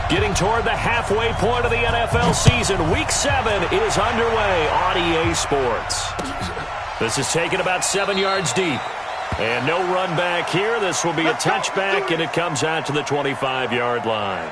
Getting toward the halfway point of the NFL season. Week 7 is underway on EA Sports. This is taken about 7 yards deep. And no run back here. This will be a touchback, and it comes out to the 25-yard line.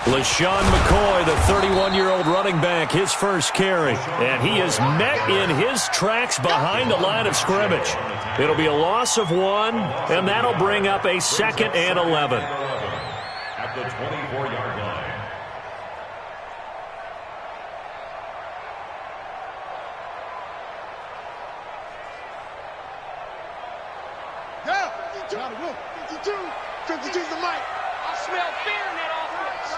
LaShawn McCoy, the 31-year-old running back, his first carry. And he is met in his tracks behind the line of scrimmage. It'll be a loss of 1, and that'll bring up a 2nd and 11. At the 24-yard line. Yeah, 52's the mic. I smell fear in that offense.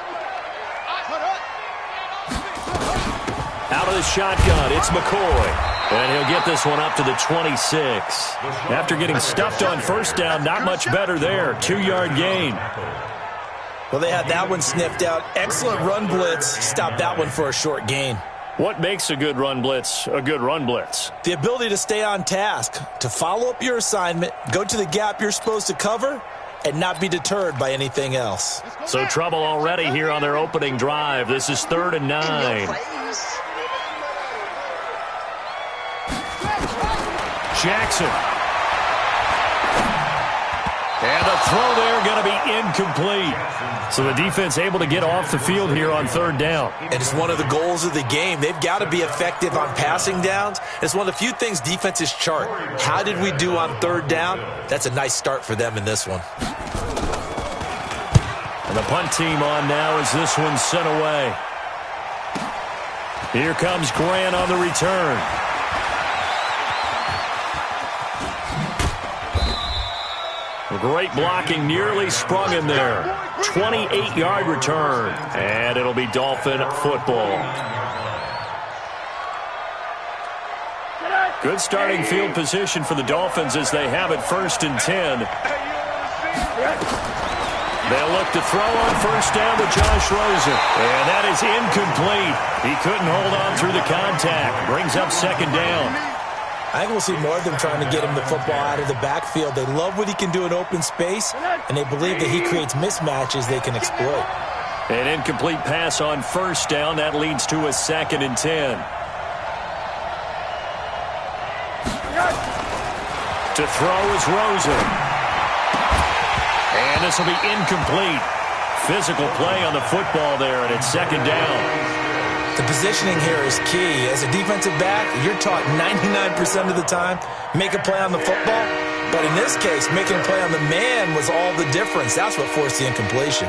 Out of the shotgun, it's McCoy. And he'll get this one up to the 26. After getting stuffed on first down, not much better there. 2-yard gain. Well, they had that one sniffed out. Excellent run blitz. Stopped that one for a short gain. What makes a good run blitz a good run blitz? The ability to stay on task, to follow up your assignment, go to the gap you're supposed to cover, and not be deterred by anything else. So trouble already here on their opening drive. This is 3rd and 9. Jackson. And the throw there going to be incomplete. So the defense able to get off the field here on 3rd down. And it's one of the goals of the game. They've got to be effective on passing downs. It's one of the few things defenses chart. How did we do on 3rd down? That's a nice start for them in this one. And the punt team on now as this one's sent away. Here comes Grant on the return. Great blocking, nearly sprung him there. 28-yard return, and it'll be Dolphin football. Good starting field position for the Dolphins as they have it 1st and 10. They'll look to throw on first down to Josh Rosen, and that is incomplete. He couldn't hold on through the contact. Brings up 2nd down. I think we'll see more of them trying to get him the football out of the backfield. They love what he can do in open space, and they believe that he creates mismatches they can exploit. An incomplete pass on first down. That leads to a 2nd and 10. To throw is Rosen. And this will be incomplete. Physical play on the football there, and it's 2nd down. The positioning here is key. As a defensive back, you're taught 99% of the time, make a play on the football. But in this case, making a play on the man was all the difference. That's what forced the incompletion.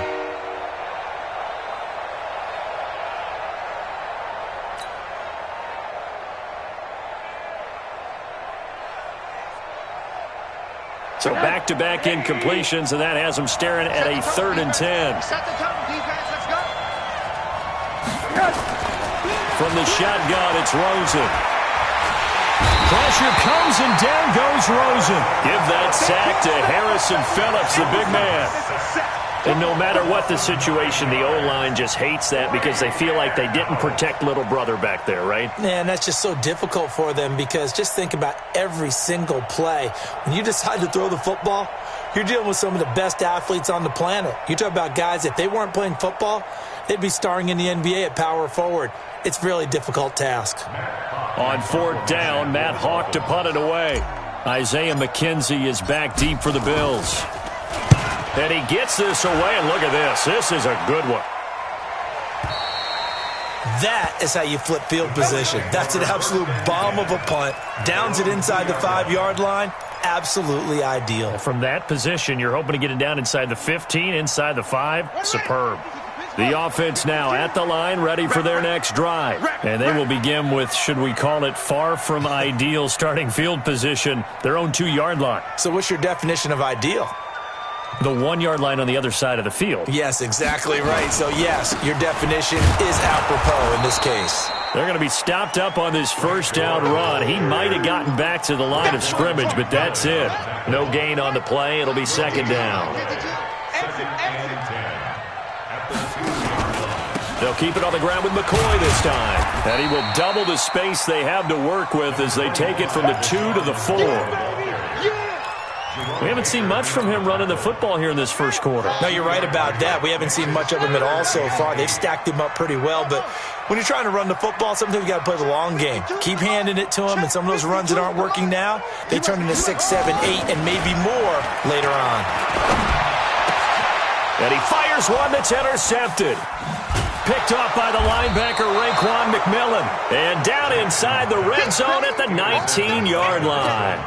So back-to-back incompletions, and that has them staring at a 3rd and 10. Set the tone, defense. Let's go. From the shotgun, it's Rosen. Pressure comes, and down goes Rosen. Give that sack to Harrison Phillips, the big man. And no matter what the situation, the O-line just hates that because they feel like they didn't protect little brother back there, right? Man, that's just so difficult for them because just think about every single play. When you decide to throw the football, you're dealing with some of the best athletes on the planet. You talk about guys, if they weren't playing football, they'd be starring in the NBA at power forward. It's a really difficult task. On 4th down, Matt Hawk to punt it away. Isaiah McKenzie is back deep for the Bills. And he gets this away, and look at this. This is a good one. That is how you flip field position. That's an absolute bomb of a punt. Downs it inside the 5-yard line. Absolutely ideal. From that position, you're hoping to get it down inside the 15, inside the 5. Superb. The offense now at the line, ready for their next drive. And they will begin with, should we call it, far from ideal starting field position, their own 2-yard line. So what's your definition of ideal? The 1 yard line on the other side of the field. Yes, exactly right. So, yes, your definition is apropos in this case. They're going to be stopped up on this first down run. He might have gotten back to the line of scrimmage, but that's it. No gain on the play. It'll be second down. They'll keep it on the ground with McCoy this time. And he will double the space they have to work with as they take it from the 2 to the 4. We haven't seen much from him running the football here in this first quarter. No, you're right about that. We haven't seen much of him at all so far. They've stacked him up pretty well, but when you're trying to run the football, sometimes you got to play the long game. Keep handing it to him, and some of those runs that aren't working now, they turn into 6, 7, 8, and maybe more later on. And he fires one that's intercepted. Picked off by the linebacker, Raekwon McMillan. And down inside the red zone at the 19-yard line.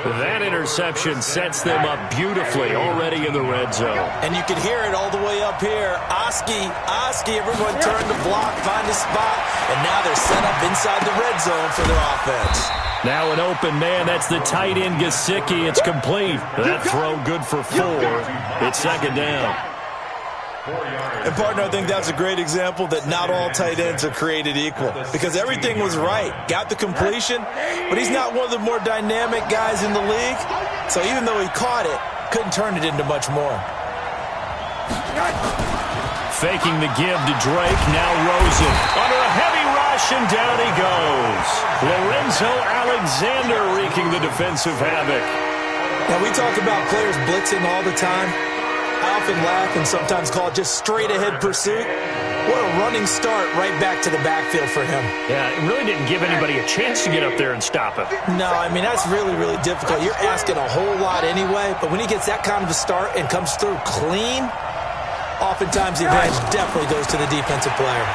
That interception sets them up beautifully already in the red zone. And you can hear it all the way up here. Oski, everyone turned to block, find a spot, and now they're set up inside the red zone for their offense. Now an open man, that's the tight end Gesicki. It's complete. That throw good for 4. It's second down. And, partner, I think that's a great example that not all tight ends are created equal because everything was right. Got the completion, but he's not one of the more dynamic guys in the league. So even though he caught it, couldn't turn it into much more. Faking the give to Drake. Now Rosen under a heavy rush, and down he goes. Lorenzo Alexander wreaking the defensive havoc. Now, we talk about players blitzing all the time. I often laugh and sometimes call it just straight-ahead pursuit. What a running start right back to the backfield for him. Yeah, it really didn't give anybody a chance to get up there and stop him. No, I mean, that's really, really difficult. You're asking a whole lot anyway, but when he gets that kind of a start and comes through clean, oftentimes the advantage definitely goes to the defensive player.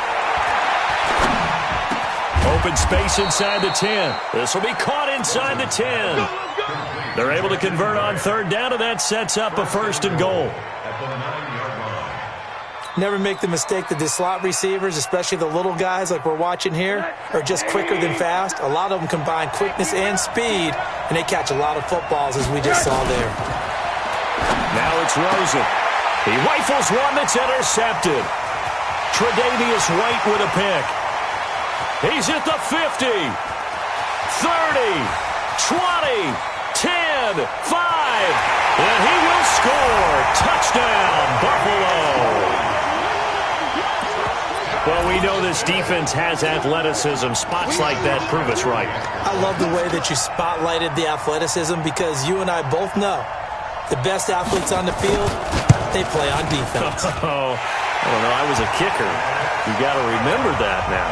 Open space inside the 10. This will be caught inside the 10. They're able to convert on third down, and that sets up a 1st and goal. Never make the mistake that the slot receivers, especially the little guys like we're watching here, are just quicker than fast. A lot of them combine quickness and speed, and they catch a lot of footballs, as we just saw there. Now it's Rosen. He rifles one that's intercepted. Tre'Davious White with a pick. He's at the 50, 30, 20, 10, 5, and he will score. Touchdown, Buffalo. Well, we know this defense has athleticism. Spots like that prove us right. I love the way that you spotlighted the athleticism because you and I both know the best athletes on the field, they play on defense. Oh, I don't know. I was a kicker. You got to remember that now.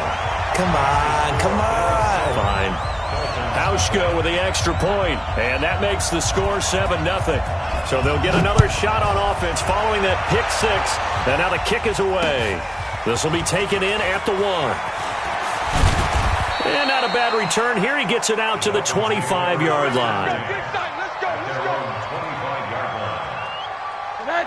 Come on. Fine. Hauschka with the extra point, and that makes the score 7-0. So they'll get another shot on offense following that pick 6, and now the kick is away. This will be taken in at the 1. And not a bad return. Here he gets it out to the 25-yard line.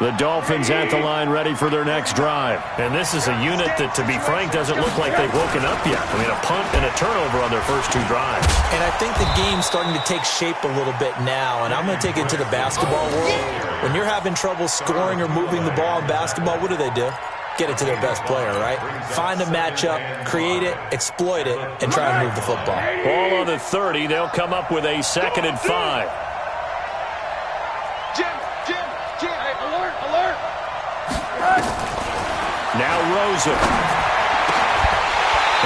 The Dolphins at the line ready for their next drive. And this is a unit that, to be frank, doesn't look like they've woken up yet. I mean, a punt and a turnover on their first 2 drives. And I think the game's starting to take shape a little bit now. And I'm going to take it to the basketball world. When you're having trouble scoring or moving the ball in basketball, what do? Get it to their best player, right? Find a matchup, create it, exploit it, and try and move the football. Ball on the 30. They'll come up with a 2nd and 5. Now Rosen.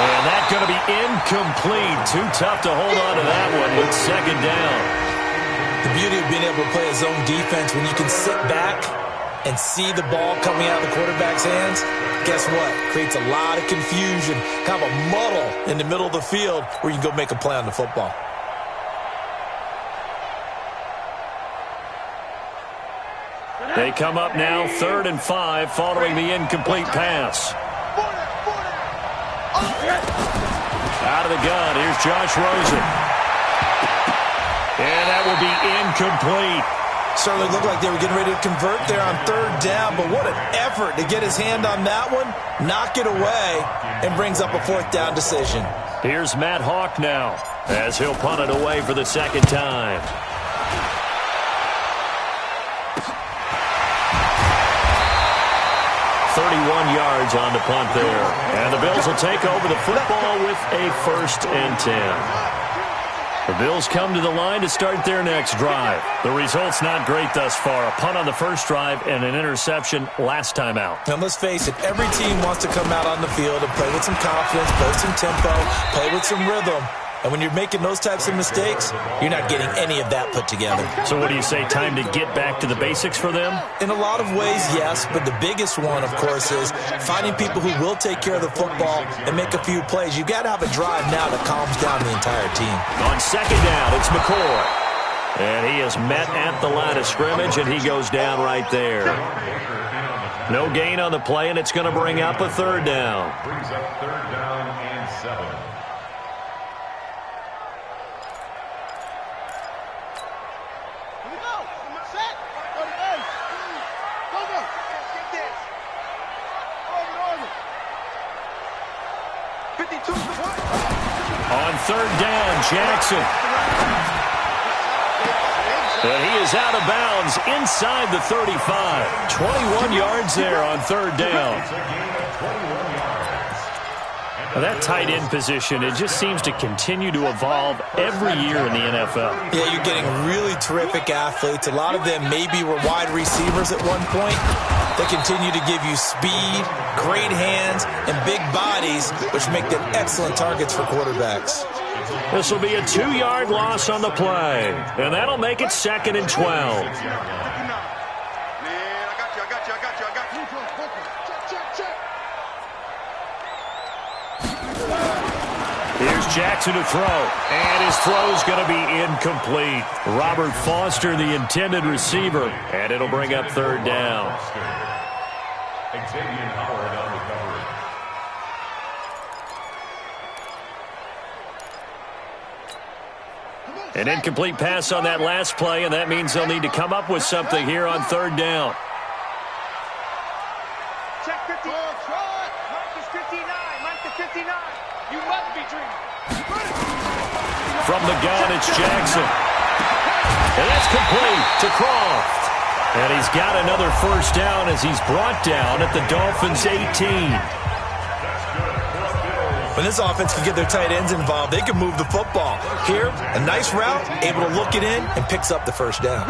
And that's going to be incomplete. Too tough to hold on to that one with 2nd down. The beauty of being able to play a zone defense when you can sit back and see the ball coming out of the quarterback's hands, guess what? Creates a lot of confusion, kind of a muddle in the middle of the field where you can go make a play on the football. They come up now 3rd and 5 following the incomplete pass. Out of the gun, here's Josh Rosen. And that will be incomplete. Certainly looked like they were getting ready to convert there on 3rd down, but what an effort to get his hand on that one, knock it away, and brings up a 4th down decision. Here's Matt Hawk now, as he'll punt it away for the 2nd time. 31 yards on the punt there. And the Bills will take over the football with a 1st and 10. The Bills come to the line to start their next drive. The result's not great thus far. A punt on the first drive and an interception last time out. Now, let's face it, every team wants to come out on the field and play with some confidence, play with some tempo, play with some rhythm. And when you're making those types of mistakes, you're not getting any of that put together. So what do you say, time to get back to the basics for them? In a lot of ways, yes, but the biggest one, of course, is finding people who will take care of the football and make a few plays. You've got to have a drive now that calms down the entire team. On 2nd down, it's McCoy. And he is met at the line of scrimmage, and he goes down right there. No gain on the play, and it's going to bring up a 3rd down. Brings up 3rd down and 7. On 3rd down, Jackson. And he is out of bounds inside the 35. 21 yards there on 3rd down. Now that tight end position, it just seems to continue to evolve every year in the NFL. Yeah, you're getting really terrific athletes. A lot of them maybe were wide receivers at one point. They continue to give you speed, great hands, and big bodies, which make them excellent targets for quarterbacks. This will be a 2-yard loss on the play, and that'll make it 2nd and 12. Here's Jackson to throw, and his throw's going to be incomplete. Robert Foster, the intended receiver, and it'll bring up 3rd down. An incomplete pass on that last play, and that means they'll need to come up with something here on 3rd down. Check 50. Mike is 59. Mike is 59. You must be dreaming. From the gun, it's Jackson. And that's complete to Croft. And he's got another 1st down as he's brought down at the Dolphins' 18. When this offense can get their tight ends involved, they can move the football. Here, a nice route, able to look it in, and picks up the 1st down.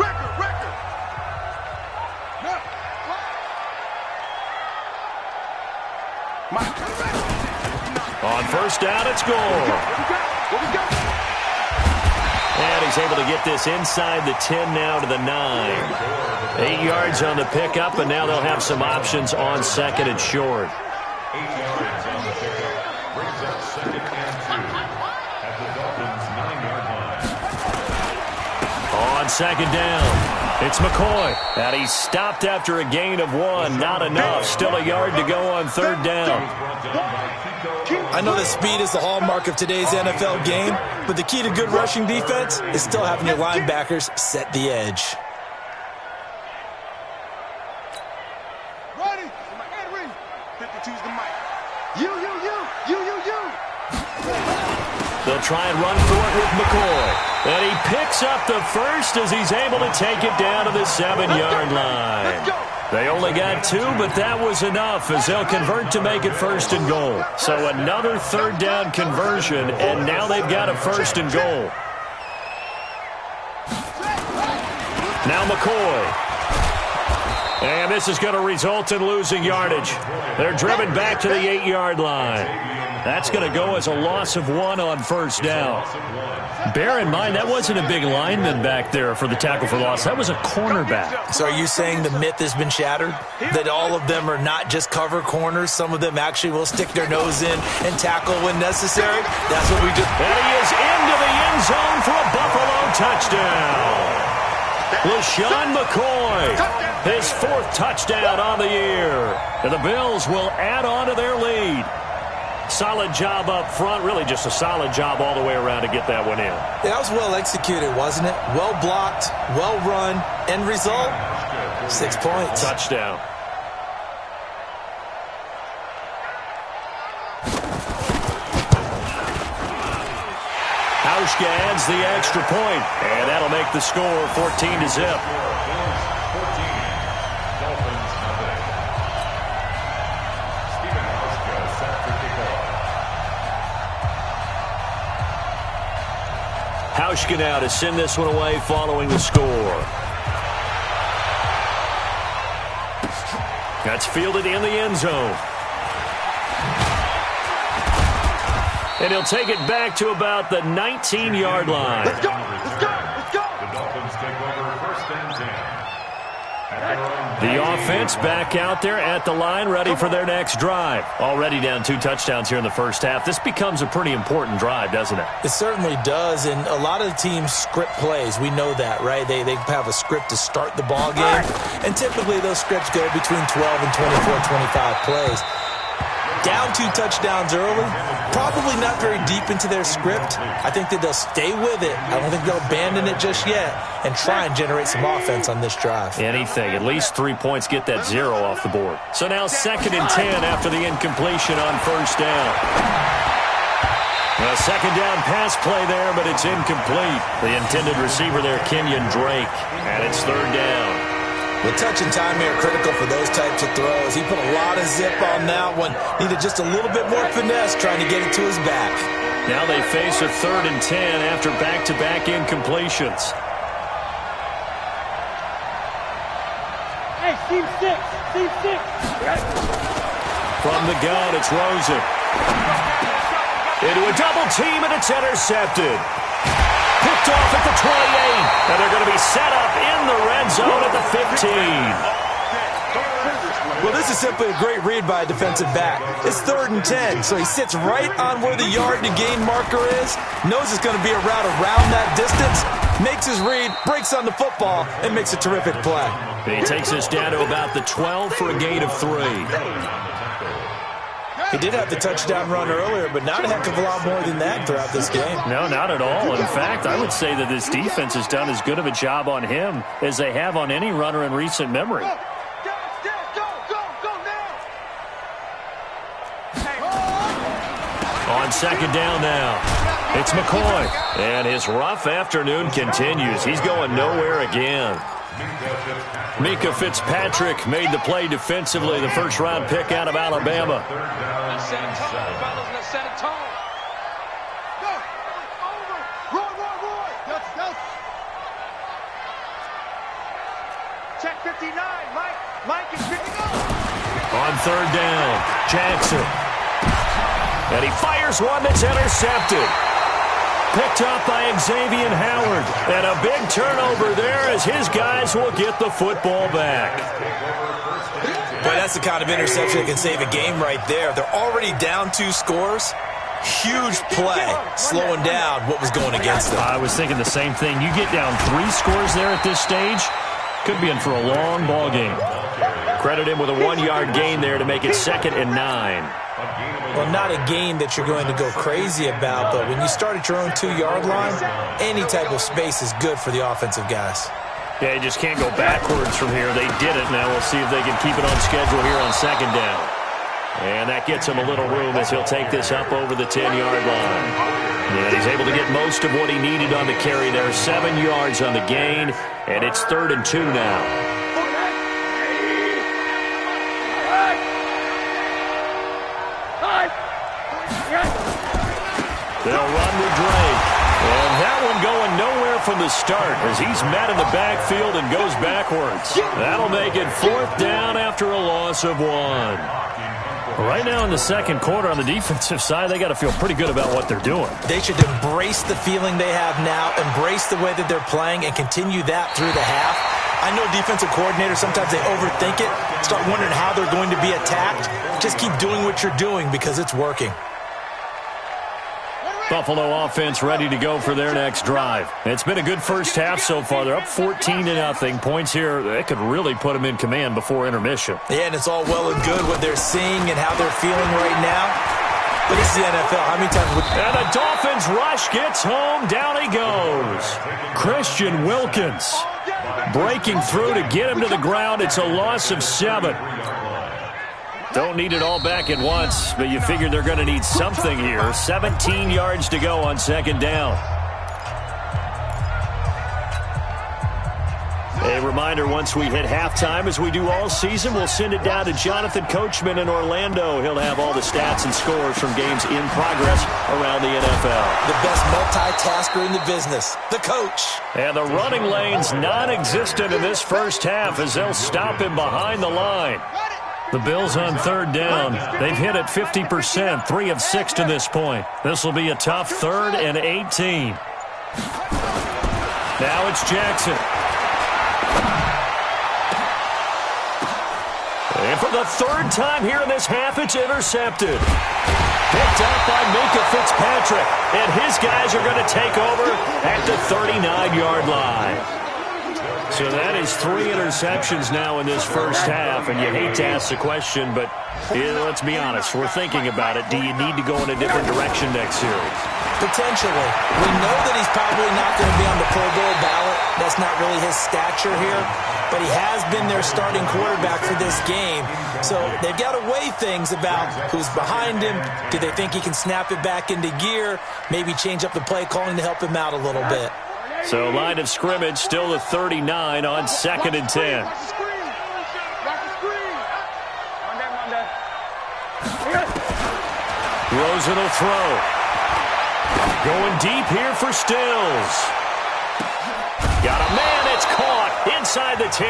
On 1st down, it's Gore. And he's able to get this inside the 10 now to the 9. 8 yards on the pickup, and now they'll have some options on 2nd and short. 8 yards on the pickup. Brings up 2nd and 2 at the Dolphins' 9-yard line. On 2nd down, it's McCoy. And he's stopped after a gain of 1. Not enough. Still a yard to go on 3rd down. I know that speed is the hallmark of today's NFL game, but the key to good rushing defense is still having your linebackers set the edge. Ready? 52's the mic. You. They'll try and run for it with McCoy. And he picks up the 1st as he's able to take it down to the 7-yard line. They only got 2, but that was enough as they'll convert to make it 1st and goal. So another 3rd down conversion, and now they've got a 1st and goal. Now McCoy. And this is going to result in losing yardage. They're driven back to the 8-yard line. That's going to go as a loss of 1 on 1st down. Bear in mind, that wasn't a big lineman back there for the tackle for loss. That was a cornerback. So are you saying the myth has been shattered? That all of them are not just cover corners? Some of them actually will stick their nose in and tackle when necessary? That's what we just... And he is into the end zone for a Buffalo touchdown. LaShawn McCoy, his 4th touchdown on the year. And the Bills will add on to their lead. Solid job up front, really just a solid job all the way around to get that one in. Yeah, that was well executed, wasn't it? Well blocked, well run. End result, 6 points. Touchdown. Hauschka adds the extra point, and that'll make the score 14-0. Hauschka now to send this one away following the score. That's fielded in the end zone. And he'll take it back to about the 19-yard line. Let's go! Let's go! Let's go! The Dolphins take over first and 10. The offense back out there at the line, ready for their next drive. Already down 2 touchdowns here in the first half. This becomes a pretty important drive, doesn't it? It certainly does, and a lot of the teams script plays. We know that, right? They have a script to start the ball game, and typically those scripts go between 12 and 24, 25 plays. Down 2 touchdowns early, probably not very deep into their script. I think that they'll stay with it. I don't think they'll abandon it just yet and try and generate some offense on this drive. Anything. At least 3 points, get that 0 off the board. So now 2nd and 10 after the incompletion on first down. A second down pass play there, but it's incomplete. The intended receiver there, Kenyon Drake, and it's 3rd down. The touch and time here critical for those types of throws. He put a lot of zip on that one. Needed just a little bit more finesse trying to get it to his back. Now they face a 3rd and 10 after back-to-back incompletions. Hey, Steve 6. Steve 6. From the gun, it's Rosen. Into a double team, and it's intercepted. Picked off at the 28, and they're going to be set up in the red zone at the 15. Well, this is simply a great read by a defensive back. It's 3rd and 10, so he sits right on where the yard-to-gain marker is, knows it's going to be a route around that distance, makes his read, breaks on the football, and makes a terrific play. And he takes us down to about the 12 for a gain of 3. He did have the touchdown run earlier, but not a heck of a lot more than that throughout this game. No, not at all. In fact, I would say that this defense has done as good of a job on him as they have on any runner in recent memory. Go now! On 2nd down now, it's McCoy. And his rough afternoon continues. He's going nowhere again. Mika Fitzpatrick made the play defensively, the first-round pick out of Alabama. Let's set a tone, fellas. Let's set a tone. Go! Over! Roy! Go! Check 59. Mike is 59. On 3rd down, Jackson. And he fires one that's intercepted. Picked up by Xavier Howard. And a big turnover there as his guys will get the football back. Boy, that's the kind of interception that can save a game right there. They're already down 2 scores. Huge play, slowing down what was going against them. I was thinking the same thing. You get down 3 scores there at this stage, could be in for a long ball game. Credit him with a 1-yard gain there to make it 2nd and 9. Well, not a gain that you're going to go crazy about, but when you start at your own 2-yard line, any type of space is good for the offensive guys. Yeah, you just can't go backwards from here. They did it. Now we'll see if they can keep it on schedule here on 2nd down. And that gets him a little room as he'll take this up over the 10-yard line. And he's able to get most of what he needed on the carry there. 7 yards on the gain, and it's 3rd and 2 now. They'll run with Drake. And that one going nowhere from the start as he's met in the backfield and goes backwards. That'll make it 4th down after a loss of 1. Right now in the second quarter on the defensive side, they got to feel pretty good about what they're doing. They should embrace the feeling they have now, embrace the way that they're playing, and continue that through the half. I know defensive coordinators, sometimes they overthink it, start wondering how they're going to be attacked. Just keep doing what you're doing because it's working. Buffalo offense ready to go for their next drive. It's been a good first half so far. They're up 14-0. Points here, they could really put them in command before intermission. Yeah, and it's all well and good what they're seeing and how they're feeling right now. But this is the NFL. How many times would... And the Dolphins rush gets home. Down he goes. Christian Wilkins breaking through to get him to the ground. It's a loss of 7. Don't need it all back at once, but you figure they're going to need something here. 17 yards to go on 2nd down. A reminder, once we hit halftime, as we do all season, we'll send it down to Jonathan Coachman in Orlando. He'll have all the stats and scores from games in progress around the NFL. The best multitasker in the business, the coach. And the running lane's non-existent in this first half as they'll stop him behind the line. The Bills on third down. They've hit it 50%, 3 of 6 to this point. This will be a tough 3rd and 18. Now it's Jackson. And for the 3rd time here in this half, it's intercepted. Picked up by Minka Fitzpatrick. And his guys are going to take over at the 39-yard line. So that is 3 interceptions now in this first half. And you hate to ask the question, but let's be honest. We're thinking about it. Do you need to go in a different direction next series? Potentially. We know that he's probably not going to be on the Pro Bowl ballot. That's not really his stature here. But he has been their starting quarterback for this game. So they've got to weigh things about who's behind him. Do they think he can snap it back into gear? Maybe change up the play calling to help him out a little bit. So line of scrimmage still the 39 on 2nd and 10. Rosen will throw. Going deep here for Stills. Got a man, it's caught inside the 10.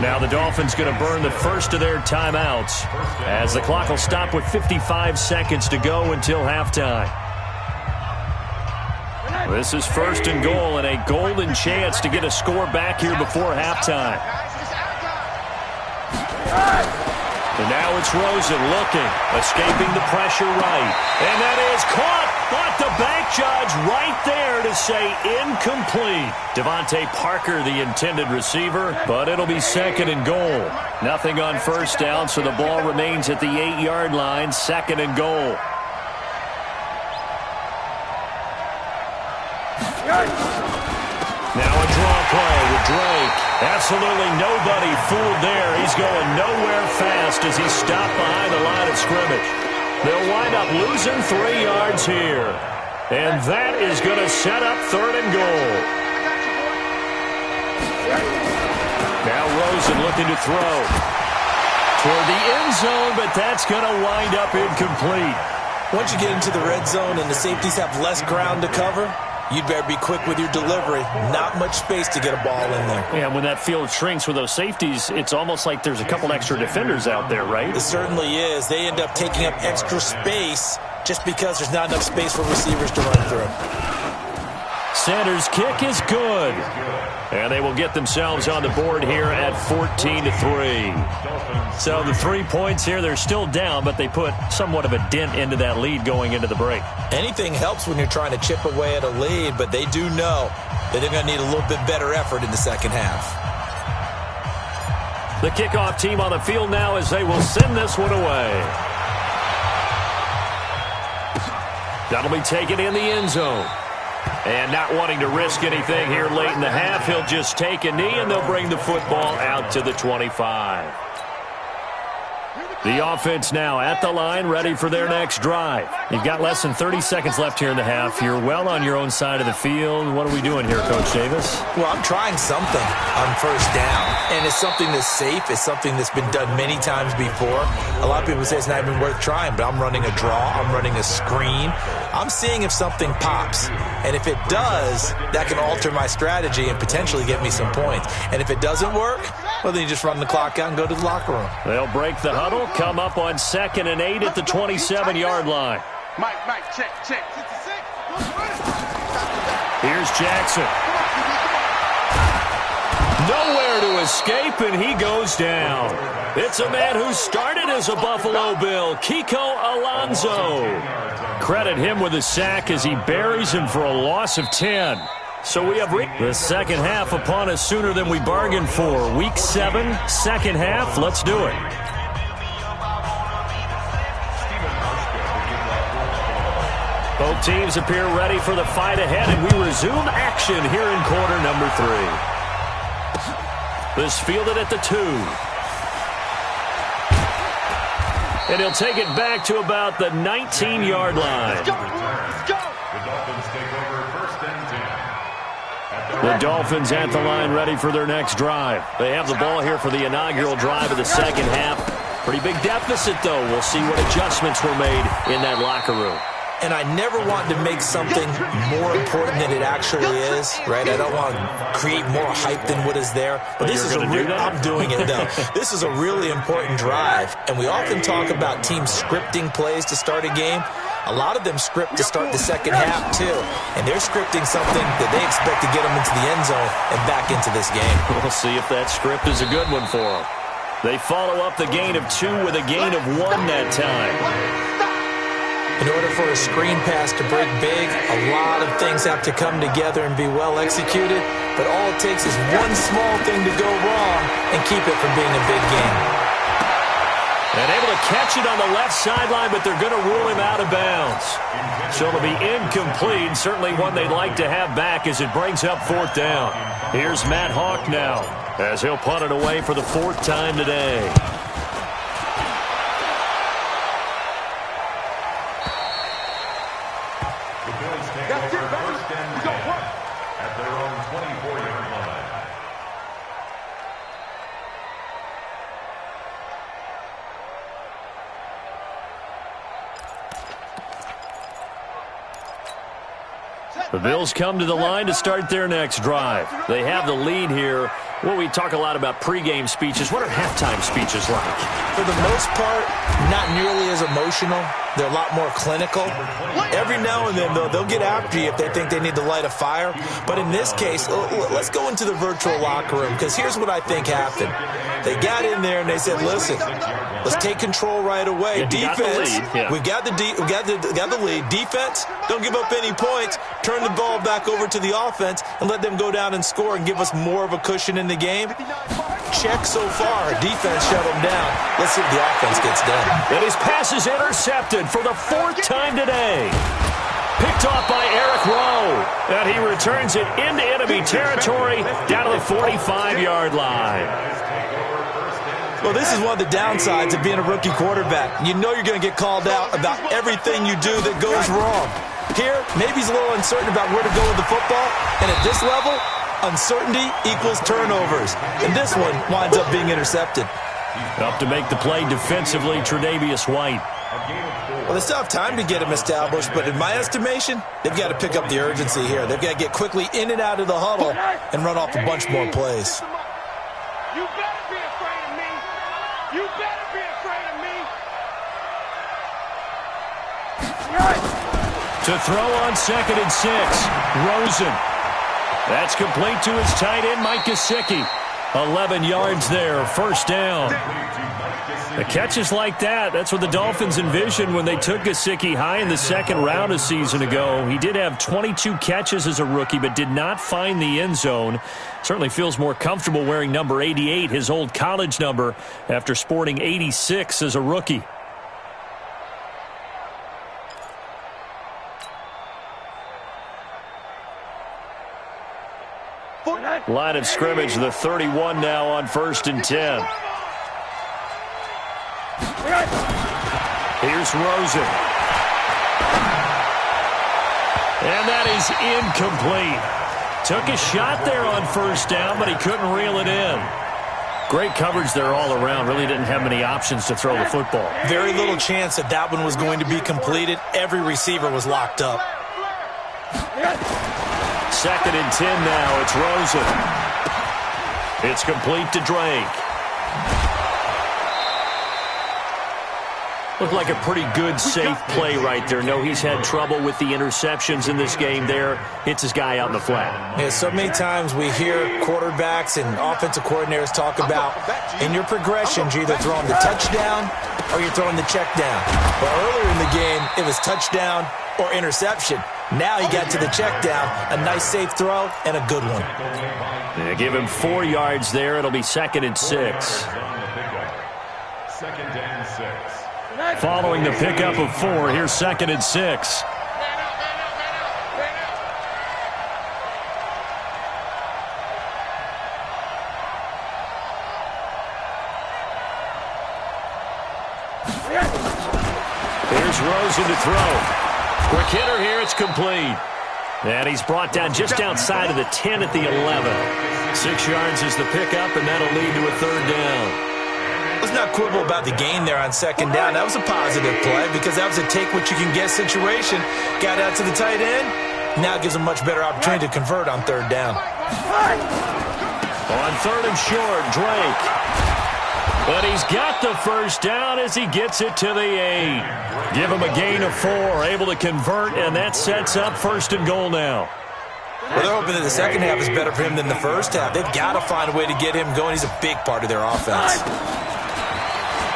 Now the Dolphins going to burn the first of their timeouts as the clock will stop with 55 seconds to go until halftime. This is 1st and goal and a golden chance to get a score back here before halftime. And now it's Rosen looking, escaping the pressure right. And that is caught, but the bank judge right there to say incomplete. Devontae Parker, the intended receiver, but it'll be 2nd and goal. Nothing on 1st down, so the ball remains at the 8-yard line, 2nd and goal. Now a draw play with Drake. Absolutely nobody fooled there. He's going nowhere fast as he's stopped behind the line of scrimmage. They'll wind up losing 3 yards here. And that is going to set up 3rd and goal. Now Rosen looking to throw. Toward the end zone, but that's going to wind up incomplete. Once you get into the red zone and the safeties have less ground to cover, you'd better be quick with your delivery. Not much space to get a ball in there. Yeah, when that field shrinks with those safeties, it's almost like there's a couple extra defenders out there, right? It certainly is. They end up taking up extra space just because there's not enough space for receivers to run through. Sanders' kick is good. And they will get themselves on the board here at 14-3. So the 3 points here, they're still down, but they put somewhat of a dent into that lead going into the break. Anything helps when you're trying to chip away at a lead, but they do know that they're going to need a little bit better effort in the second half. The kickoff team on the field now as they will send this one away. That'll be taken in the end zone. And not wanting to risk anything here late in the half, he'll just take a knee and they'll bring the football out to the 25. The offense now at the line, ready for their next drive. You've got less than 30 seconds left here in the half. You're well on your own side of the field. What are we doing here, Coach Davis? Well, I'm trying something on 1st down. And it's something that's safe. It's something that's been done many times before. A lot of people say it's not even worth trying, but I'm running a draw. I'm running a screen. I'm seeing if something pops. And if it does, that can alter my strategy and potentially get me some points. And if it doesn't work, well, then you just run the clock out and go to the locker room. They'll break the huddle, come up on 2nd and 8 at the 27-yard line. Mike, check. Here's Jackson. Nowhere to escape, and he goes down. It's a man who started as a Buffalo Bill, Kiko Alonso. Credit him with a sack as he buries him for a loss of 10. So we have the second half upon us sooner than we bargained for. Week 7, second half. Let's do it. Both teams appear ready for the fight ahead, and we resume action here in quarter number 3. This fielded at the 2. And he'll take it back to about the 19-yard line. Let's go. The Dolphins take over 1st and 10 at the The Dolphins at the line ready for their next drive. They have the ball here for the inaugural drive of the second half. Pretty big deficit, though. We'll see what adjustments were made in that locker room. And I never want to make something more important than it actually is, right? I don't want to create more hype than what is there. But this is I'm doing it, though. This is a really important drive. And we often talk about teams scripting plays to start a game. A lot of them script to start the second half, too. And they're scripting something that they expect to get them into the end zone and back into this game. We'll see if that script is a good one for them. They follow up the gain of 2 with a gain of 1 that time. In order for a screen pass to break big, a lot of things have to come together and be well executed, but all it takes is one small thing to go wrong and keep it from being a big game. And able to catch it on the left sideline, but they're going to rule him out of bounds. So it'll be incomplete, certainly one they'd like to have back as it brings up 4th down. Here's Matt Hawk now as he'll punt it away for the 4th time today. The Bills come to the line to start their next drive. They have the lead here. Well, we talk a lot about pregame speeches. What are halftime speeches like? For the most part, not nearly as emotional. They're a lot more clinical. Every now and then, though, they'll get after you if they think they need to light a fire. But in this case, let's go into the virtual locker room, because here's what I think happened. They got in there and they said, listen, let's take control right away. Defense, we've got the lead. Defense, don't give up any points. Turn the ball back over to the offense and let them go down and score and give us more of a cushion in the game. Check so far. Defense shut them down. Let's see if the offense gets done. And his pass is intercepted for the 4th time today. Picked off by Eric Rowe. And he returns it into enemy territory down to the 45-yard line. Well, this is one of the downsides of being a rookie quarterback. You know you're going to get called out about everything you do that goes wrong. Here, maybe he's a little uncertain about where to go with the football. And at this level, uncertainty equals turnovers. And this one winds up being intercepted. Up to make the play defensively, Tre'Davious White. Well, they still have time to get him established, but in my estimation, they've got to pick up the urgency here. They've got to get quickly in and out of the huddle and run off a bunch more plays. You better be afraid of me. You better be afraid of me. To throw on 2nd and 6, Rosen. That's complete to his tight end, Mike Gesicki. 11 yards there, 1st down. The catches like that, that's what the Dolphins envisioned when they took Gesicki high in the 2nd round a season ago. He did have 22 catches as a rookie, but did not find the end zone. Certainly feels more comfortable wearing number 88, his old college number, after sporting 86 as a rookie. Line of scrimmage, the 31 now on 1st and 10. Here's Rosen. And that is incomplete. Took a shot there on 1st down, but he couldn't reel it in. Great coverage there all around. Really didn't have many options to throw the football. Very little chance that one was going to be completed. Every receiver was locked up. 2nd and 10 now. It's Rosen. It's complete to Drake. Looked like a pretty good, safe play right there. No, he's had trouble with the interceptions in this game there. Hits his guy out in the flat. Yeah, so many times we hear quarterbacks and offensive coordinators talk about in your progressions, you're either throwing the touchdown or you're throwing the check down. But earlier in the game, it was touchdown or interception. Now he got to the check down, a nice safe throw, and a good one. Yeah, give him 4 yards there. It'll be 2nd and 6. 2nd and 6. Following the pickup of 4, here's 2nd and 6. Here's Rosen to throw. Quick hitter here, it's complete. And he's brought down just outside of the 10 at the 11. 6 yards is the pickup, and that'll lead to a third down. Let's not quibble about the gain there on second down. That was a positive play because that was a take-what-you-can-get situation. Got out to the tight end. Now gives a much better opportunity to convert on third down. On third and short, Drake. But he's got the first down as he gets it to the 8. Give him a gain of 4, able to convert, and that sets up first and goal now. Well, they're hoping that the second half is better for him than the first half. They've got to find a way to get him going. He's a big part of their offense.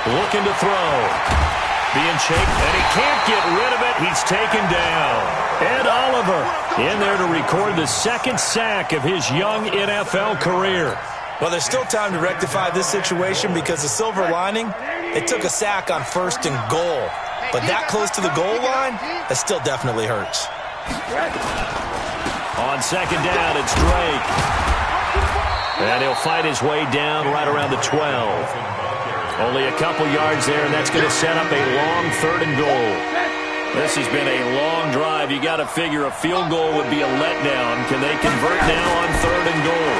Looking to throw. Being shaped, and he can't get rid of it. He's taken down. Ed Oliver in there to record the second sack of his young NFL career. Well, there's still time to rectify this situation because the silver lining, they took a sack on first and goal. But that close to the goal line, that still definitely hurts. On second down, it's Drake. And he'll fight his way down right around the 12. Only a couple yards there, and that's going to set up a long third and goal. This has been a long drive. You got to figure a field goal would be a letdown. Can they convert now on third and goal?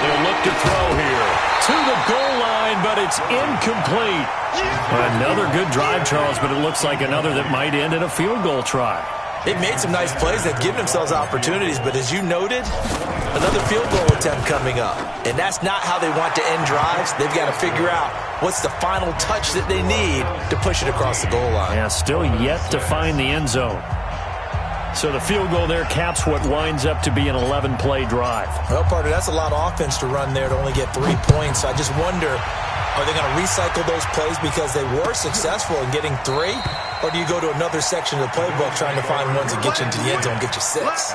They'll look to throw here. To the goal line, but it's incomplete. Another good drive, Charles, but it looks like another that might end in a field goal try. They've made some nice plays. They've given themselves opportunities, but as you noted, another field goal attempt coming up. And that's not how they want to end drives. They've got to figure out what's the final touch that they need to push it across the goal line. Yeah, still yet to find the end zone. So the field goal there caps what winds up to be an 11-play drive. Well, partner, that's a lot of offense to run there to only get 3 points. I just wonder, are they going to recycle those plays because they were successful in getting 3? Or do you go to another section of the playbook trying to find ones that get you into the end zone and get you 6?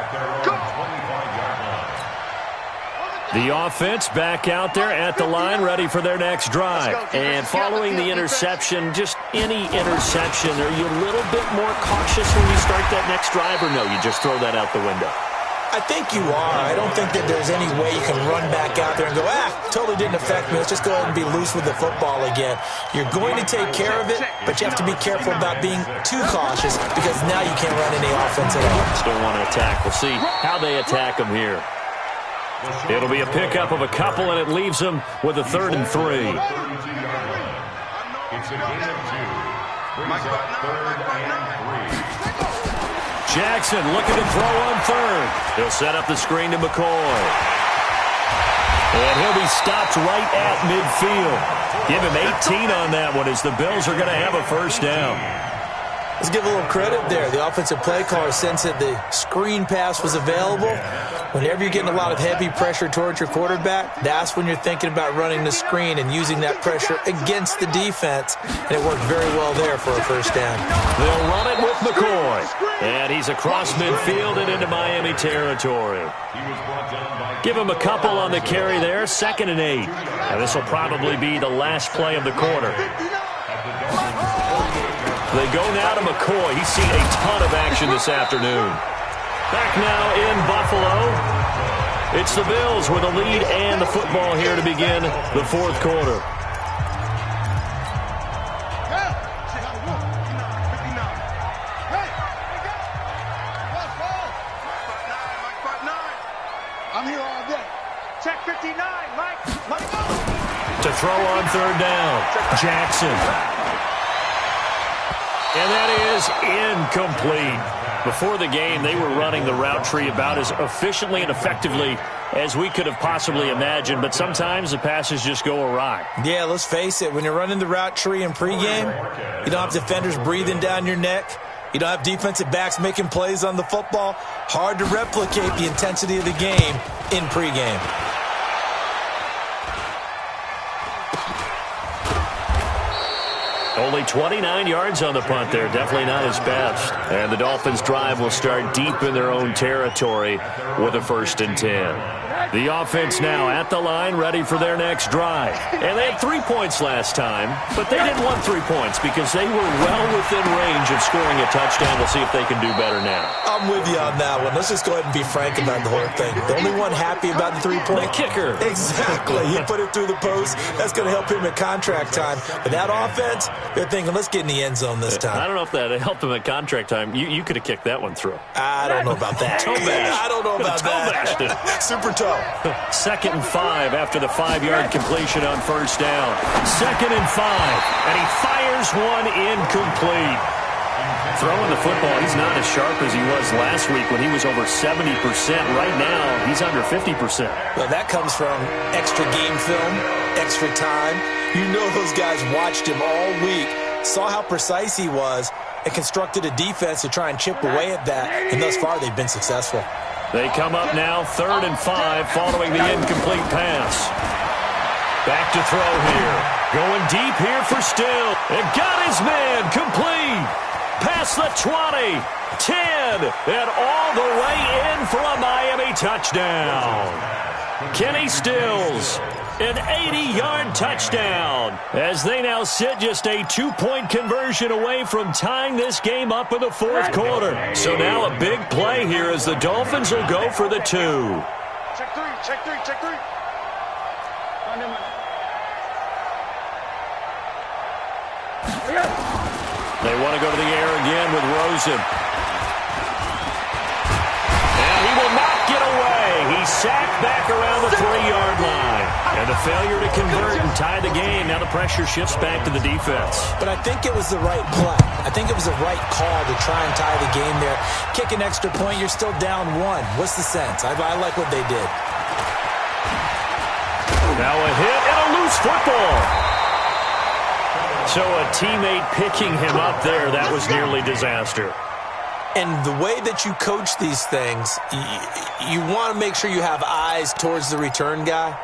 The offense back out there at the line, ready for their next drive. And following the interception, just any interception, are you a little bit more cautious when you start that next drive, or no, you just throw that out the window? I think you are. I don't think that there's any way you can run back out there and go, totally didn't affect me. Let's just go ahead and be loose with the football again. You're going to take care of it, but you have to be careful about being too cautious because now you can't run any offense at all. Still want to attack. We'll see how they attack them here. It'll be a pickup of a couple, and it leaves them with a 3rd and 3. It's a gain of 2. Brings up 3rd and 3. Jackson looking to throw on third. He'll set up the screen to McCoy. And he'll be stopped right at midfield. Give him 18 on that one as the Bills are going to have a first down. Let's give a little credit there. The offensive play caller sensed that the screen pass was available. Whenever you're getting a lot of heavy pressure towards your quarterback, that's when you're thinking about running the screen and using that pressure against the defense. And it worked very well there for a first down. They'll run it with McCoy. And he's across midfield and into Miami territory. Give him a couple on the carry there, 2nd and 8. Now this will probably be the last play of the quarter. They go now to McCoy. He's seen a ton of action this afternoon. Back now in Buffalo. It's the Bills with a lead and the football here to begin the 4th quarter. I'm here all day. Check 59, Mike. To throw on third down, Jackson. And that is incomplete. Before the game, they were running the route tree about as efficiently and effectively as we could have possibly imagined, but sometimes the passes just go awry. Yeah, let's face it. When you're running the route tree in pregame, you don't have defenders breathing down your neck. You don't have defensive backs making plays on the football. Hard to replicate the intensity of the game in pregame. Only 29 yards on the punt there. Definitely not his best. And the Dolphins' drive will start deep in their own territory with a 1st and 10. The offense now at the line, ready for their next drive. And they had 3 points last time, but they didn't want 3 points because they were well within range of scoring a touchdown. We'll see if they can do better now. I'm with you on that one. Let's just go ahead and be frank about the whole thing. The only one happy about the 3-point? The kicker. Exactly. He put it through the post. That's going to help him at contract time. But that offense, they're thinking, let's get in the end zone this time. I don't know if that helped him at contract time. You could have kicked that one through. I don't know about that. I don't know about that. Super tough. 2nd and 5 after the 5-yard completion on first down. 2nd and 5, and he fires one incomplete. Throwing the football, he's not as sharp as he was last week when he was over 70%. Right now, he's under 50%. Well, that comes from extra game film, extra time. You know those guys watched him all week, saw how precise he was, and constructed a defense to try and chip away at that, and thus far they've been successful. They come up now 3rd and 5 following the incomplete pass. Back to throw here. Going deep here for Still. And got his man complete. Past the 20, 10, and all the way in for a Miami touchdown. Kenny Stills, an 80-yard touchdown, as they now sit just a 2-point conversion away from tying this game up in the 4th quarter. So now a big play here as the Dolphins will go for the 2. Check three, check three, check three. They want to go to the air again with Rosen. And he will not get away. He's sacked back around the 3-yard line. And a failure to convert and tie the game. Now the pressure shifts back to the defense. But I think it was the right play. I think it was the right call to try and tie the game there. Kick an extra point, you're still down 1. What's the sense? I like what they did. Now a hit and a loose football. So a teammate picking him up there, that was nearly disaster. And the way that you coach these things, you want to make sure you have eyes towards the return guy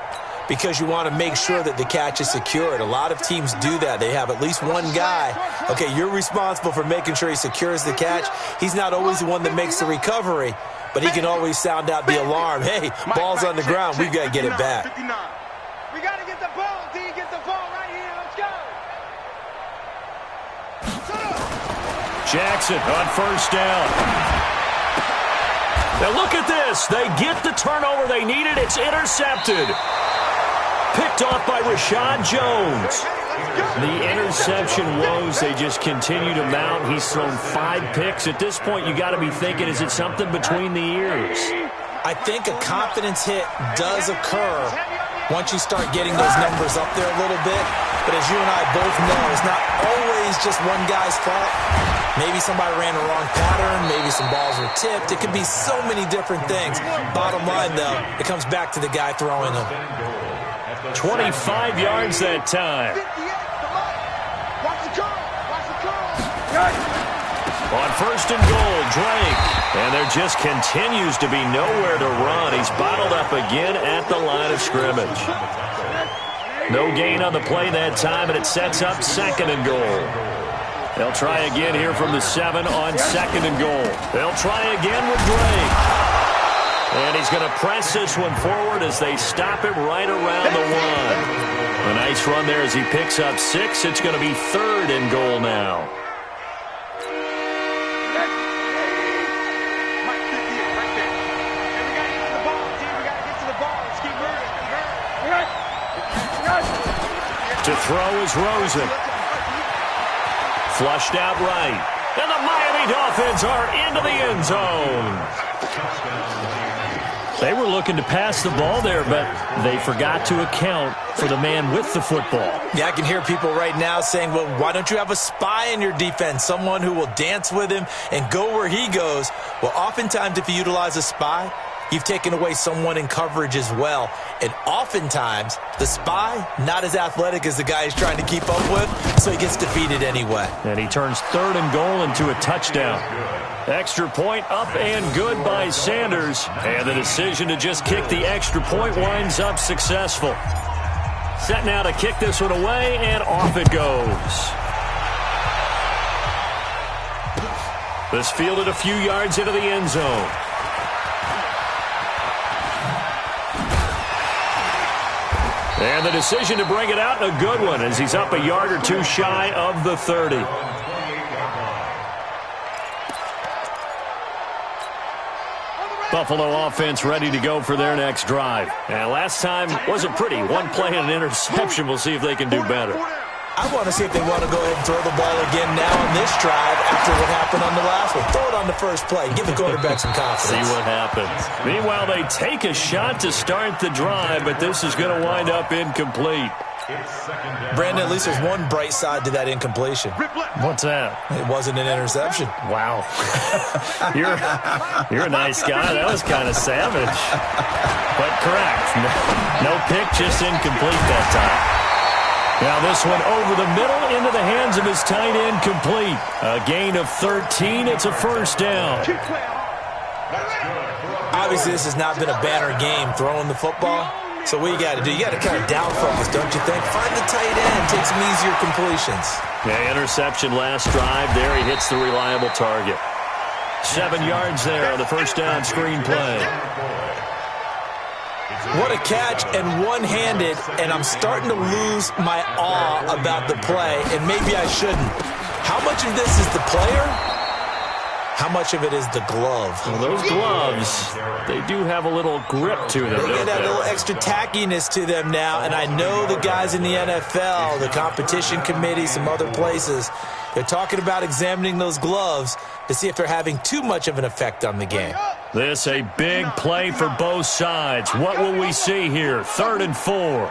because you want to make sure that the catch is secured. A lot of teams do that. They have at least one guy. Okay, you're responsible for making sure he secures the catch. He's not always the one that makes the recovery, but he can always sound out the alarm. Hey, ball's on the ground. We've got to get it back. We got to get the ball, D. Get the ball right here. Let's go. Jackson on first down. Now look at this. They get the turnover they needed. It's intercepted. Picked off by Rashad Jones. The interception woes, they just continue to mount. He's thrown 5 picks. At this point, you got to be thinking, is it something between the ears? I think a confidence hit does occur once you start getting those numbers up there a little bit. But as you and I both know, it's not always just one guy's fault. Maybe somebody ran the wrong pattern. Maybe some balls were tipped. It could be so many different things. Bottom line, though, it comes back to the guy throwing them. 25 yards that time. Watch the curl. Watch the curl. On first and goal, Drake. And there just continues to be nowhere to run. He's bottled up again at the line of scrimmage. No gain on the play that time, and it sets up 2nd and goal. They'll try again here from the 7 on 2nd and goal. They'll try again with Drake. And he's going to press this one forward as they stop him right around the 1. A nice run there as he picks up 6. It's going to be 3rd and goal now. To throw is Rosen. Flushed out right. And the Miami Dolphins are into the end zone. They were looking to pass the ball there, but they forgot to account for the man with the football. Yeah, I can hear people right now saying, well, why don't you have a spy in your defense, someone who will dance with him and go where he goes? Well, oftentimes if you utilize a spy, you've taken away someone in coverage as well. And oftentimes, the spy, not as athletic as the guy he's trying to keep up with, so he gets defeated anyway. And he turns 3rd and goal into a touchdown. Extra point up and good by Sanders. And the decision to just kick the extra point winds up successful. Set now to kick this one away, and off it goes. This fielded a few yards into the end zone. And the decision to bring it out, a good one, as he's up a yard or two shy of the 30. Buffalo offense ready to go for their next drive. And last time wasn't pretty. One play and an interception. We'll see if they can do better. I want to see if they want to go ahead and throw the ball again now on this drive after what happened on the last one. Throw it on the first play. Give the quarterback some confidence. See what happens. Meanwhile, they take a shot to start the drive, but this is going to wind up incomplete. Brandon, at least there's one bright side to that incompletion. What's that? It wasn't an interception. Wow. You're a nice guy. That was kind of savage. But correct. No pick, just incomplete that time. Now this one over the middle into the hands of his tight end, complete. A gain of 13. It's a first down. Obviously, this has not been a banner game throwing the football. So what you got to do, you got to kind of down focus, don't you think? Find the tight end, take some easier completions. Yeah, interception last drive. There he hits the reliable target. 7 yards there on the first down screen play. What a catch, and one-handed, and I'm starting to lose my awe about the play, and maybe I shouldn't. How much of this is the player? How much of it is the glove? Well, those gloves, they do have a little grip to them. They get that little extra tackiness to them now, and I know the guys in the NFL, the competition committee, some other places, they're talking about examining those gloves to see if they're having too much of an effect on the game. This a big play for both sides. What will we see here? 3rd and 4. Mike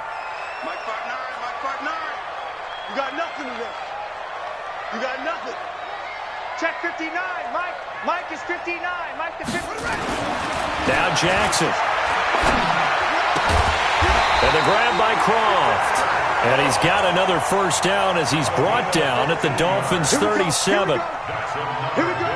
5-9. You got nothing in this. You got nothing. Check 59, Mike. Mike is 59. Mike is 59. Now Jackson. And the grab by Croft. And he's got another first down as he's brought down at the Dolphins' 37. Here we go.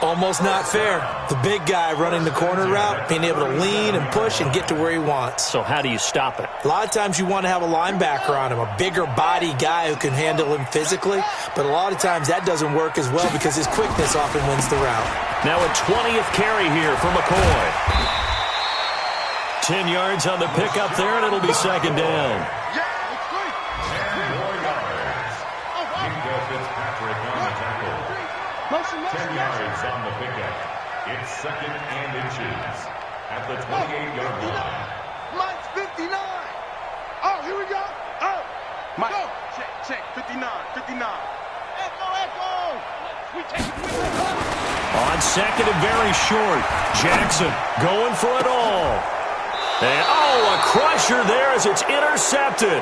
Almost not fair. The big guy running the corner route, being able to lean and push and get to where he wants. So how do you stop it? A lot of times you want to have a linebacker on him, a bigger body guy who can handle him physically, but a lot of times that doesn't work as well because his quickness often wins the route. Now a 20th carry here for McCoy. 10 yards on the pickup there, and it'll be second down. Motion, 10 yards on the pickup. It's 2nd and inches at the 28-yard line. Mike's 59. Oh, here we go. Oh, Mike. Go. Check. 59. Echo. We take it with us. On second and very short. Jackson going for it all. And, a crusher there as it's intercepted.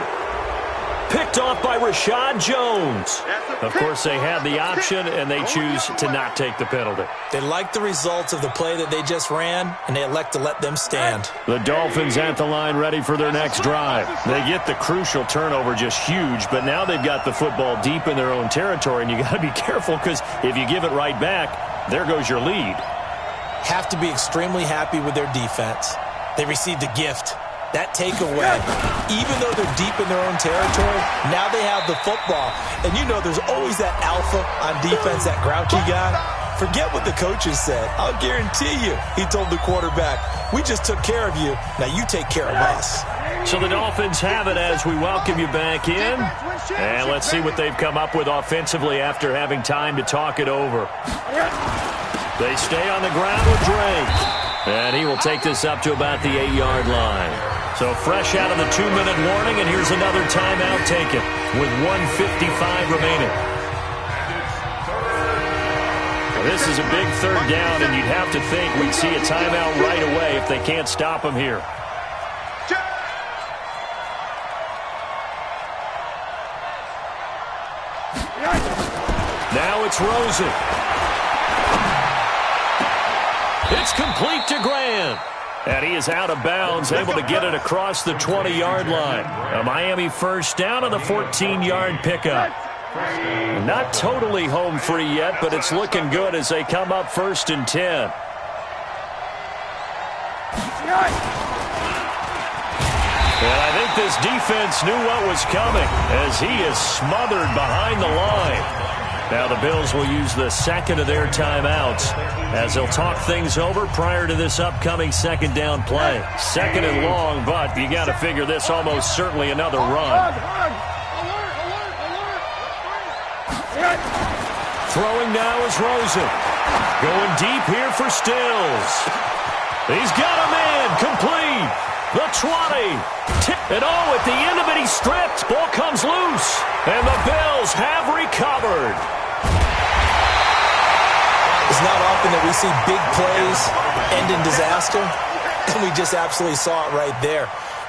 Picked off by Rashad Jones. Of course, they had the option, and they choose to not take the penalty. They like the results of the play that they just ran, and they elect to let them stand. The Dolphins at the line ready for their next drive. They get the crucial turnover, just huge, but now they've got the football deep in their own territory, and you got to be careful because if you give it right back, there goes your lead. Have to be extremely happy with their defense. They received a gift. That takeaway, even though they're deep in their own territory, now they have the football. And you know there's always that alpha on defense, that grouchy guy. Forget what the coaches said. I'll guarantee you, he told the quarterback, we just took care of you. Now you take care of us. So the Dolphins have it as we welcome you back in. And let's see what they've come up with offensively after having time to talk it over. They stay on the ground with Drake. And he will take this up to about the 8-yard line. So fresh out of the 2-minute warning, and here's another timeout taken with 1:55 remaining. This is a big 3rd down, and you'd have to think we'd see a timeout right away if they can't stop him here. Now it's Rosen. It's complete to Grant. And he is out of bounds, able to get it across the 20-yard line. A Miami first down on the 14-yard pickup. Not totally home free yet, but it's looking good as they come up 1st and 10. And I think this defense knew what was coming as he is smothered behind the line. Now the Bills will use the second of their timeouts as they'll talk things over prior to this upcoming second down play. Second and long, but you got to figure this almost certainly another run. Throwing now is Rosen. Going deep here for Stills. He's got a man complete. The 20. And at the end of it, he stripped. Ball comes loose. And the Bills have recovered. It's not often that we see big plays end in disaster, and we just absolutely saw it right there.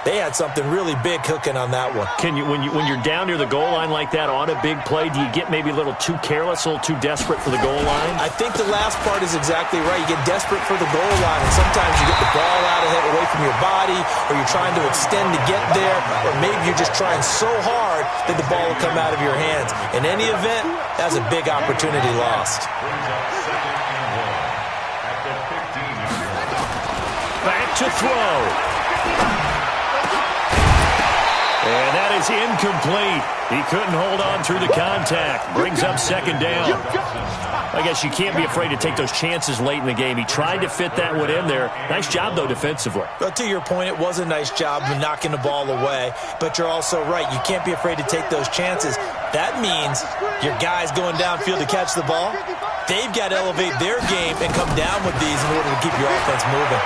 They had something really big cooking on that one. When you're down near the goal line like that on a big play, do you get maybe a little too careless, a little too desperate for the goal line? I think the last part is exactly right. You get desperate for the goal line, and sometimes you get the ball out of it, away from your body, or you're trying to extend to get there, or maybe you're just trying so hard that the ball will come out of your hands. In any event, that's a big opportunity lost. Back to throw. And that is incomplete. He couldn't hold on through the contact. Brings up second down. I guess you can't be afraid to take those chances late in the game. He tried to fit that one in there. Nice job, though, defensively. But to your point, it was a nice job of knocking the ball away. But you're also right. You can't be afraid to take those chances. That means your guys going downfield to catch the ball, they've got to elevate their game and come down with these in order to keep your offense moving.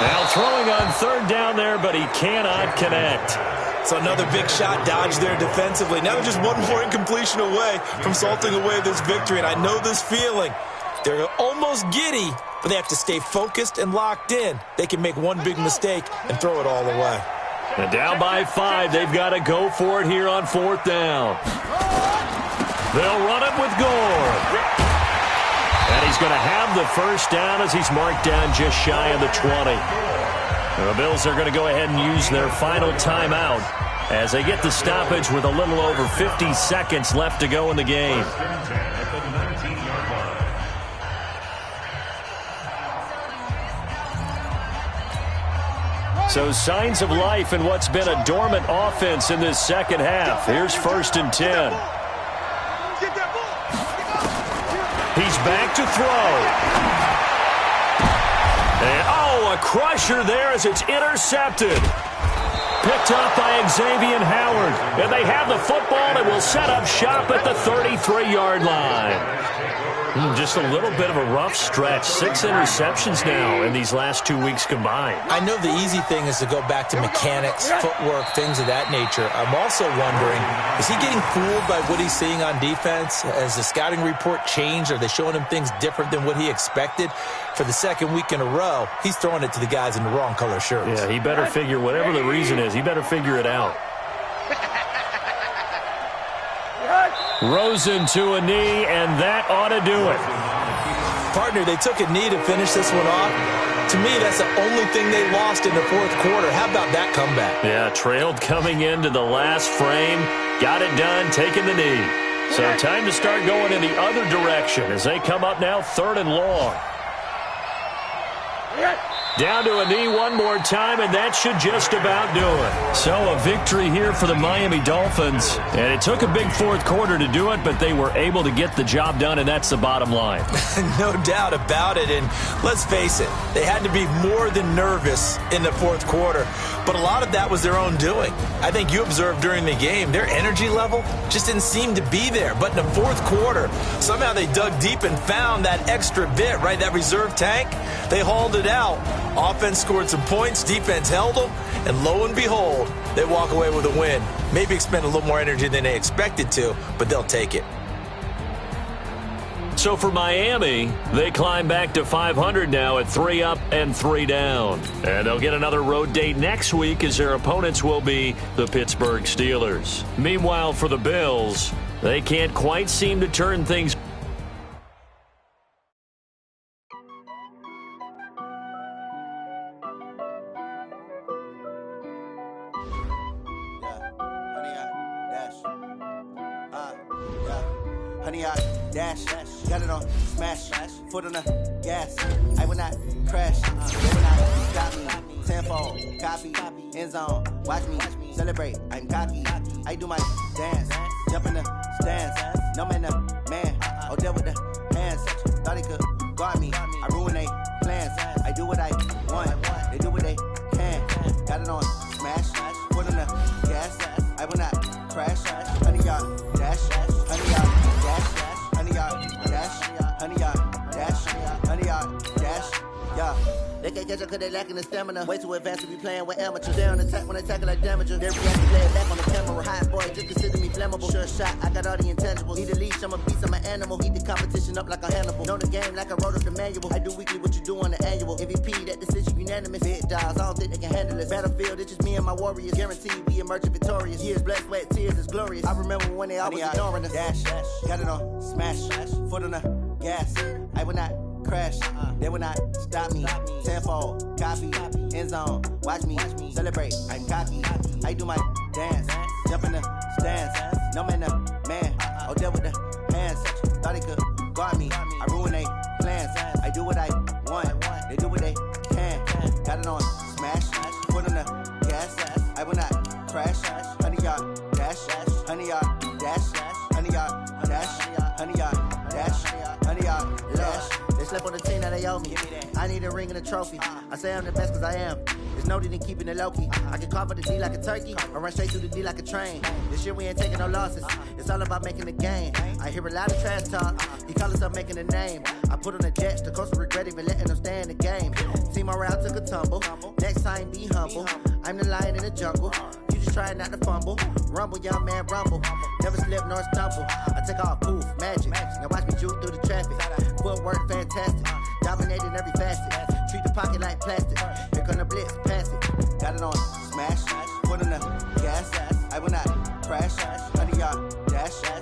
Now throwing on third down there, but he cannot connect. So another big shot dodged there defensively. Now they're just one more incompletion away from salting away this victory, and I know this feeling. They're almost giddy, but they have to stay focused and locked in. They can make one big mistake and throw it all away. And down by 5, they've got to go for it here on fourth down. They'll run it with Gore. And he's going to have the first down as he's marked down just shy of the 20. The Bills are going to go ahead and use their final timeout as they get the stoppage with a little over 50 seconds left to go in the game. So signs of life in what's been a dormant offense in this second half. Here's 1st and 10. He's back to throw. And, a crusher there as it's intercepted. Picked up by Xavier Howard. And they have the football and will set up shop at the 33-yard line. Just a little bit of a rough stretch. 6 interceptions now in these last 2 weeks combined. I know the easy thing is to go back to mechanics, footwork, things of that nature. I'm also wondering, is he getting fooled by what he's seeing on defense? Has the scouting report changed? Are they showing him things different than what he expected? For the second week in a row, he's throwing it to the guys in the wrong color shirts. Yeah, he better figure, whatever the reason is, he better figure it out. Rosen to a knee, and that ought to do it. Partner, they took a knee to finish this one off. To me, that's the only thing they lost in the fourth quarter. How about that comeback? Yeah, trailed coming into the last frame. Got it done, taking the knee. So time to start going in the other direction as they come up now 3rd and long. Down to a knee one more time, and that should just about do it. So a victory here for the Miami Dolphins. And it took a big fourth quarter to do it, but they were able to get the job done, and that's the bottom line. No doubt about it. And let's face it, they had to be more than nervous in the fourth quarter. But a lot of that was their own doing. I think you observed during the game, their energy level just didn't seem to be there. But in the fourth quarter, somehow they dug deep and found that extra bit, right? That reserve tank. They hauled it out. Offense scored some points, defense held them, and lo and behold, they walk away with a win. Maybe expend a little more energy than they expected to, but they'll take it. So for Miami, they climb back to 500 now at 3 up and 3 down. And they'll get another road date next week as their opponents will be the Pittsburgh Steelers. Meanwhile, for the Bills, they can't quite seem to turn things. Dash, got it on, smash, foot on the gas. I will not crash, they will not stop me. Tenfold, copy, end zone, watch me celebrate. I'm cocky, I do my dance. jump in the stands. No man, man. Oh, there with the hands. Thought he could guard me. I ruin they plans. I do what I want. They do what they can. Got it on smash. Put on the gas. I will not crash. 100-yard dash. 100-yard dash. 100-yard dash. 100-yard dash. 100-yard dash. Yeah. They can't catch up cause they lacking the stamina. Way too advanced to be playing with amateurs. They on attack when they tackle like damages. They react to play it back on the camera. Hot boy, just consider me flammable. Sure shot, I got all the intangibles. Need a leash, I'm a beast, I'm an animal. Eat the competition up like a Hannibal. Know the game like I wrote up the manual. I do weekly what you do on the annual. MVP, that decision unanimous. Big dials, I don't think they can handle it. Battlefield, it's just me and my warriors. Guaranteed we emerge victorious. Years, blood, sweat, tears, is glorious. I remember when they always ignoring us. Dash, got it on smash. Foot on the gas. I will not crash. They will not stop me. Tenfold, copy, end zone. Watch me celebrate. I'm cocky. I do my dance. Jump in the stands. No man, man. Oh, there with the hands. Thought he could guard me. I ruin they plans. I do what I want. They do what they can. Got it on smash. Put on the gas. I will not crash. 100-yard dash. 100-yard dash. 100-yard dash. 100-yard dash. 100-yard dash. They slept on the team that they owe me. I need a ring and a trophy. I say I'm the best cause I am. It's noted in keeping it low-key. I can carve up the D like a turkey or run straight through the D like a train. This year we ain't taking no losses. It's all about making the game. I hear a lot of trash talk. He call himself making a name. I put on the Jets. The coach will regret even letting them stay in the game. Team morale took a tumble. Next time be humble. I'm the lion in the jungle. You just trying not to fumble. Rumble, young man, rumble. Never slip nor stumble. I take off, poof, magic. Now watch me juke through the traffic. Footwork fantastic. Dominating every facet. Treat the pocket like plastic. Here come the blitz, pass it. Got it on smash. Put on the gas. I will not crash. 100-yard dash.